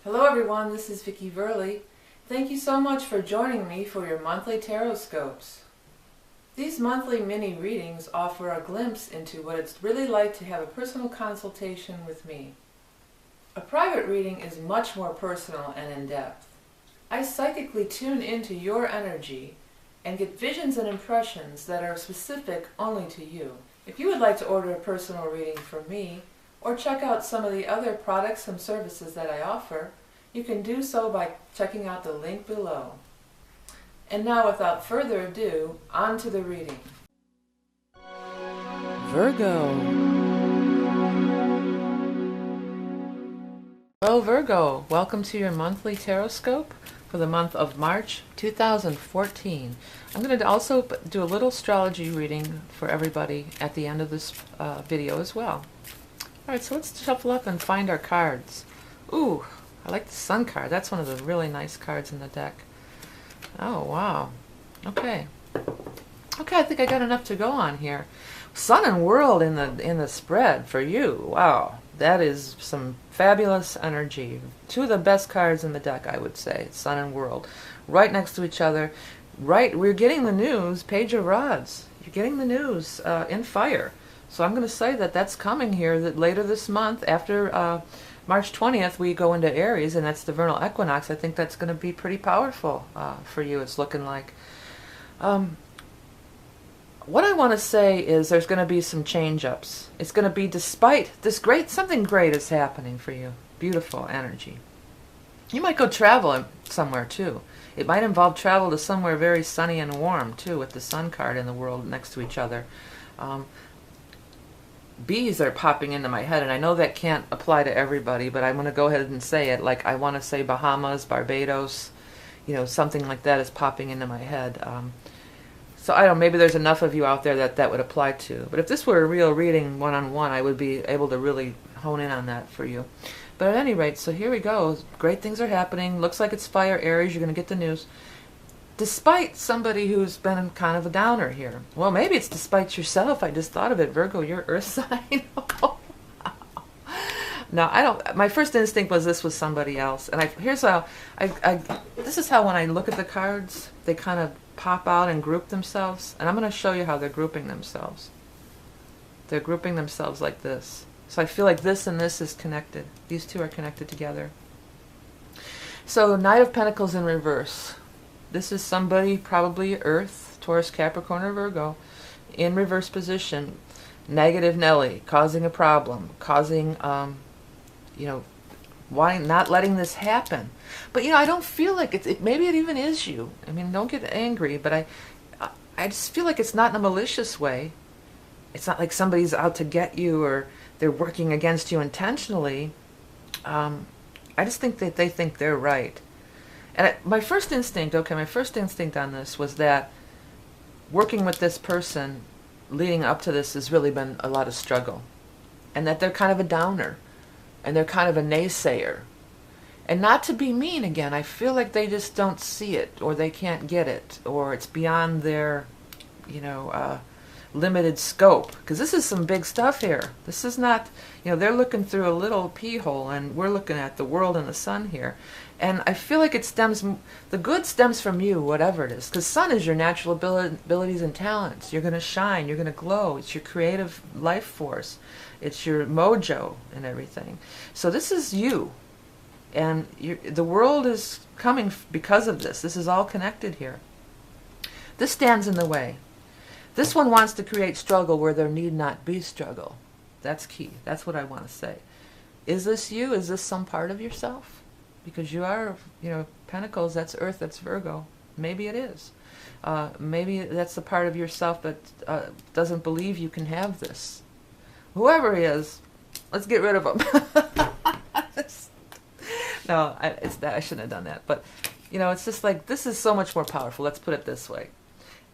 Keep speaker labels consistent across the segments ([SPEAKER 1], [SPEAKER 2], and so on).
[SPEAKER 1] Hello everyone, this is VICKieverlie. Thank you so much for joining me for your monthly Tarotscopes. These monthly mini readings offer a glimpse into what it's really like to have a personal consultation with me. A private reading is much more personal and in-depth. I psychically tune into your energy and get visions and impressions that are specific only to you. If you would like to order a personal reading from me, or check out some of the other products and services that I offer, you can do so by checking out the link below. And now, without further ado, on to the reading. Virgo. Hello Virgo, welcome to your monthly Tarotscope for the month of March 2014. I'm going to also do a little astrology reading for everybody at the end of this video as well. Alright, so let's shuffle up and find our cards. Ooh, I like the Sun card. That's one of the really nice cards in the deck. Oh, wow. Okay. Okay, I think I got enough to go on here. Sun and World in the spread for you. Wow. That is some fabulous energy. Two of the best cards in the deck, I would say. Sun and World. Right next to each other. Right, we're getting the news. Page of Rods. You're getting the news in fire. So I'm going to say that that's coming here that later this month, after March 20th, we go into Aries, and that's the vernal equinox. I think that's going to be pretty powerful for you, it's looking like. What I want to say is there's going to be some change-ups. It's going to be despite this something great is happening for you. Beautiful energy. You might go travel somewhere, too. It might involve travel to somewhere very sunny and warm, too, with the Sun card and the World next to each other. Bees are popping into my head, and I know that can't apply to everybody, but I'm going to go ahead and say it. Like, I want to say Bahamas, Barbados, you know, something like that is popping into my head. So I don't know, maybe there's enough of you out there that would apply to. But if this were a real reading one-on-one, I would be able to really hone in on that for you. But at any rate, so here we go. Great things are happening. Looks like it's fire, Aries. You're going to get the news. Despite somebody who's been kind of a downer here. Well, maybe it's despite yourself. I just thought of it. Virgo, your earth sign. No, I don't. My first instinct was this was somebody else. And here's how, this is how when I look at the cards, they kind of pop out and group themselves. And I'm going to show you how they're grouping themselves. They're grouping themselves like this. So I feel like this and this is connected. These two are connected together. So Knight of Pentacles in reverse. This is somebody, probably Earth, Taurus, Capricorn, or Virgo, in reverse position. Negative Nelly, causing a problem, causing, you know, not letting this happen. But, you know, I don't feel like maybe it even is you. I mean, don't get angry, but I just feel like it's not in a malicious way. It's not like somebody's out to get you or they're working against you intentionally. I just think that they think they're right. And my first instinct on this was that working with this person leading up to this has really been a lot of struggle. And that they're kind of a downer. And they're kind of a naysayer. And not to be mean again, I feel like they just don't see it, or they can't get it, or it's beyond their, you know, limited scope. Because this is some big stuff here. This is not, you know, they're looking through a little pea hole, and we're looking at the world and the sun here. And I feel like the good stems from you, whatever it is. Because sun is your natural abilities and talents. You're going to shine. You're going to glow. It's your creative life force. It's your mojo and everything. So this is you. And the world is coming because of this. This is all connected here. This stands in the way. This one wants to create struggle where there need not be struggle. That's key. That's what I want to say. Is this you? Is this some part of yourself? Because you are, you know, Pentacles, that's Earth, that's Virgo. Maybe it is. Maybe that's the part of yourself that doesn't believe you can have this. Whoever he is, let's get rid of him. No, I shouldn't have done that. But, you know, it's just like, this is so much more powerful. Let's put it this way.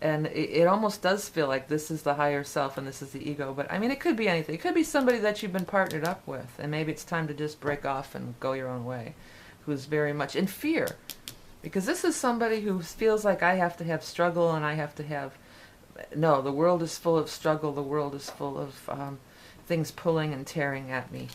[SPEAKER 1] And it almost does feel like this is the higher self and this is the ego. But, I mean, it could be anything. It could be somebody that you've been partnered up with. And maybe it's time to just break off and go your own way. Who's very much in fear. Because this is somebody who feels like I have to have struggle and I have to have... No, the world is full of struggle. The world is full of things pulling and tearing at me.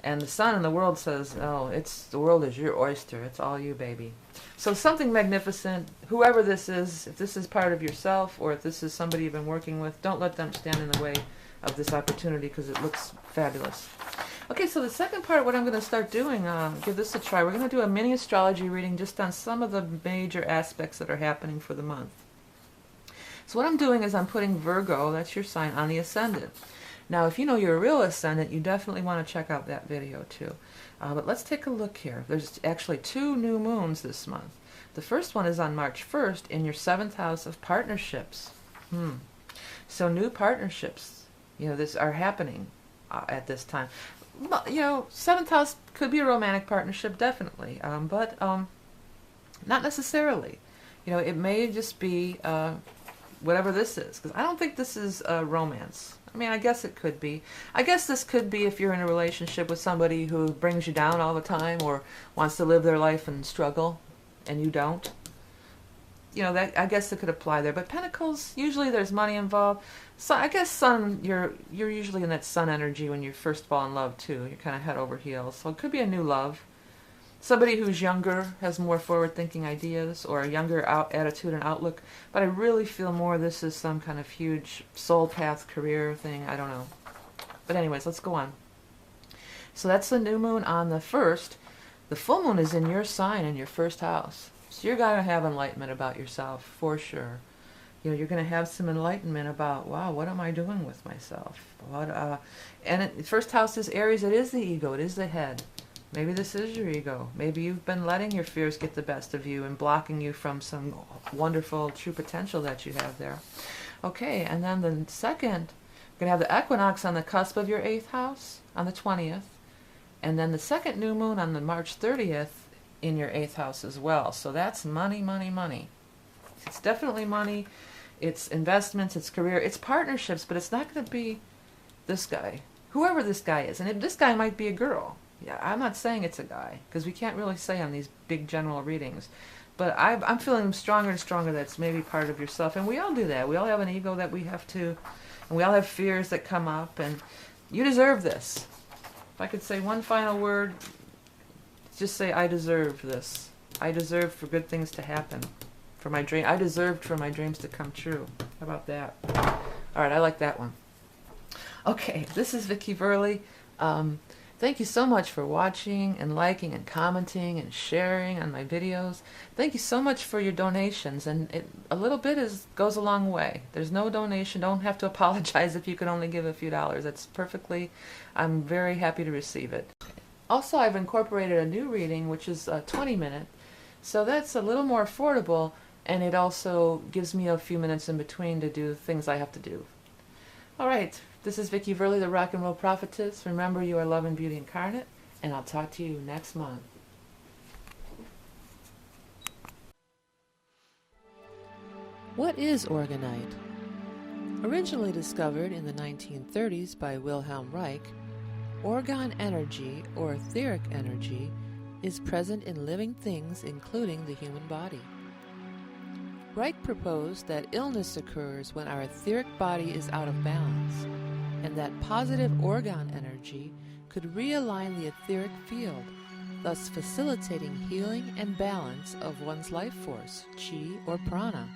[SPEAKER 1] And the sun in the world says, oh, the world is your oyster. It's all you, baby. So something magnificent, whoever this is, if this is part of yourself or if this is somebody you've been working with, don't let them stand in the way of this opportunity because it looks fabulous. Okay, so the second part, what I'm going to start doing, give this a try. We're going to do a mini astrology reading just on some of the major aspects that are happening for the month. So what I'm doing is I'm putting Virgo, that's your sign, on the ascendant. Now, if you know you're a real ascendant, you definitely want to check out that video too. But let's take a look here. There's actually 2 new moons this month. The first one is on March 1st in your 7th house of partnerships. So new partnerships, this are happening at this time. 7th house could be a romantic partnership, definitely, but not necessarily. It may just be whatever this is, because I don't think this is romance. I mean, I guess it could be. I guess this could be if you're in a relationship with somebody who brings you down all the time or wants to live their life and struggle, and you don't. That I guess it could apply there. But Pentacles, usually there's money involved. So I guess Sun, you're usually in that Sun energy when you first fall in love too. You're kind of head over heels. So it could be a new love. Somebody who's younger has more forward-thinking ideas or a younger attitude and outlook. But I really feel more this is some kind of huge soul path career thing. I don't know. But anyways, let's go on. So that's the new moon on the 1st. The full moon is in your sign in your 1st house. So you're going to have enlightenment about yourself, for sure. You're going to have some enlightenment about, wow, what am I doing with myself? And the 1st house is Aries. It is the ego. It is the head. Maybe this is your ego. Maybe you've been letting your fears get the best of you and blocking you from some wonderful true potential that you have there. Okay, and then the second, we're going to have the equinox on the cusp of your 8th house on the 20th. And then the second new moon on the March 30th in your 8th house as well. So that's money, money, money. It's definitely money. It's investments, it's career, it's partnerships, but it's not going to be this guy. Whoever this guy is. And this guy might be a girl. Yeah, I'm not saying it's a guy, because we can't really say on these big general readings. But I'm feeling stronger and stronger that it's maybe part of yourself. And we all do that. We all have an ego that we have to, and we all have fears that come up. And you deserve this. If I could say one final word, just say, I deserve this. I deserve for good things to happen. For my dream, I deserved for my dreams to come true. How about that? All right, I like that one. Okay, this is Vickie Verlie. Thank you so much for watching and liking and commenting and sharing on my videos. Thank you so much for your donations, and a little bit goes a long way. There's no donation. Don't have to apologize if you can only give a few dollars. That's perfectly, I'm very happy to receive it. Also, I've incorporated a new reading, which is a 20-minute, so that's a little more affordable, and it also gives me a few minutes in between to do things I have to do. All right. This is Vickie Verlie, the Rock and Roll Prophetess. Remember, you are love and beauty incarnate, and I'll talk to you next month. What is orgonite? Originally discovered in the 1930s by Wilhelm Reich, orgone energy, or etheric energy, is present in living things, including the human body. Reich proposed that illness occurs when our etheric body is out of balance, and that positive orgone energy could realign the etheric field, thus facilitating healing and balance of one's life force, chi or prana.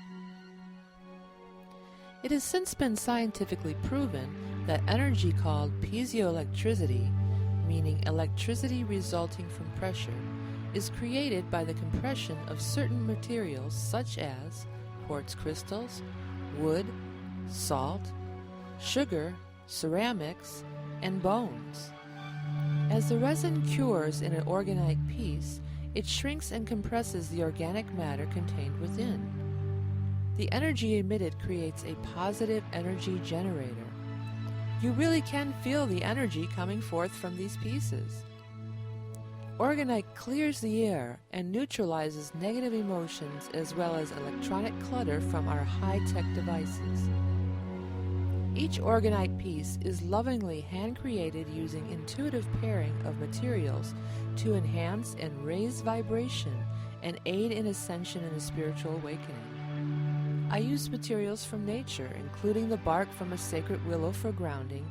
[SPEAKER 1] It has since been scientifically proven that energy called piezoelectricity, meaning electricity resulting from pressure, is created by the compression of certain materials such as quartz crystals, wood, salt, sugar, ceramics, and bones. As the resin cures in an orgonite piece, it shrinks and compresses the organic matter contained within. The energy emitted creates a positive energy generator. You really can feel the energy coming forth from these pieces. Orgonite clears the air and neutralizes negative emotions as well as electronic clutter from our high-tech devices. Each orgonite piece is lovingly hand-created using intuitive pairing of materials to enhance and raise vibration and aid in ascension and a spiritual awakening. I use materials from nature, including the bark from a sacred willow for grounding,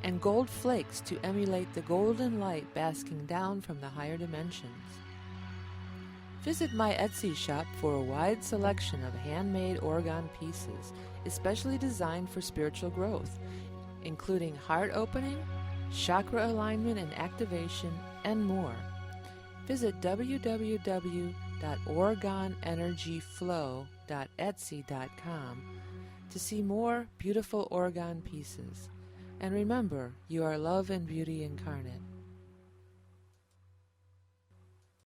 [SPEAKER 1] and gold flakes to emulate the golden light basking down from the higher dimensions. Visit my Etsy shop for a wide selection of handmade Orgone pieces, especially designed for spiritual growth, including heart opening, chakra alignment and activation, and more. Visit www.orgoneenergyflow.etsy.com to see more beautiful Orgone pieces. And remember, you are love and beauty incarnate.